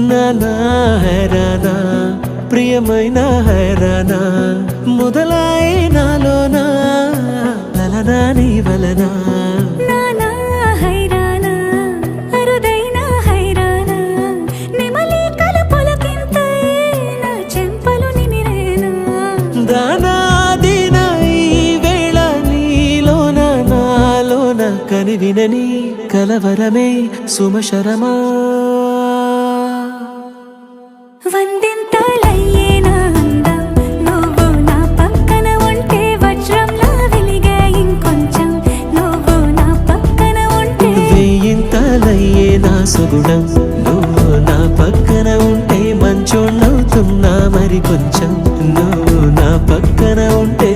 నానా హైరానా ప్రియమైన హైరానా మొదలై నాలోనా లలనా నీ వలనా నానా హైరానా అరుదైన హైరానా నెమలి కలపులకింతై నా చెంపలు నిమిరేనా దానాదిన ఈ వేళ నీలోన నాలోన కనివినని కలవరమే సుమశరమా వందింతలయ్యేనా అందం నువ్వు నా పక్కన ఉంటే వజ్రంలా వెలిగే ఇంకొంచెం నువ్వు నా పక్కన ఉంటే వెయ్యింతలయ్యేనా సుగుణం నువ్వు నా పక్కన ఉంటే మంచోళ్ళవుతున్నా మరి కొంచెం నువ్వు నా పక్కన ఉంటే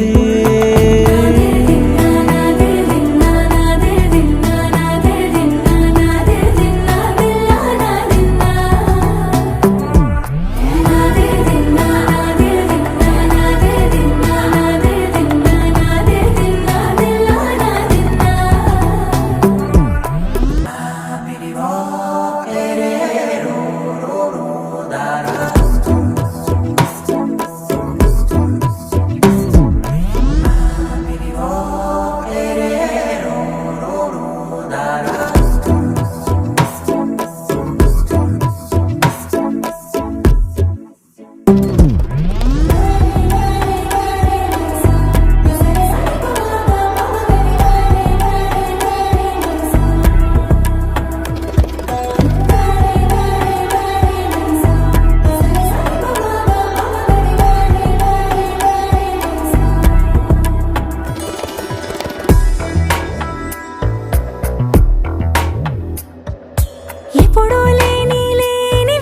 ఎప్పుడూ లేని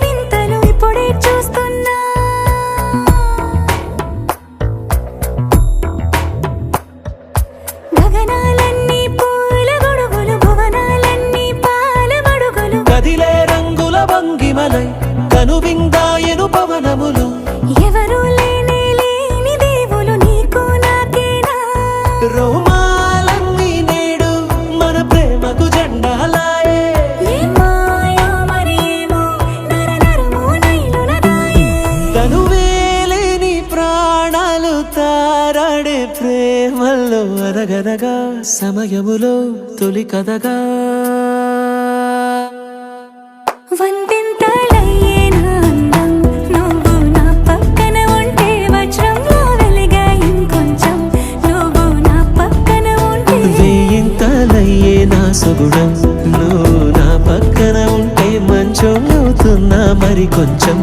వింతలు ఇప్పుడే చూస్తున్నా గగనాలన్నీ పూల గొడుగులు భువనాలన్నీ పాల మడుగులు కదిలే రంగుల భంగిమలై కనువిందాయను పవనములు ఎవరూ లేని దేవులు నీకు నాకేనా రోమాలన్నీ నేడు మన ప్రేమకు జెండాలాయే తనువేలేని ప్రాణాలు తారాడే ప్రేమల్లో అరగరగా సమయములో తొలి కథగా వందింతలయ్యేనా అందం నువ్వు నా పక్కన ఉంటే వజ్రంలా వెలిగే ఇంకొంచెం నువ్వు నా పక్కన ఉంటే వెయ్యింతలయ్యేనా సుగుణం నువ్వు నా పక్కన ఉంటే మంచోళ్ళవుతున్నా మరి కొంచెం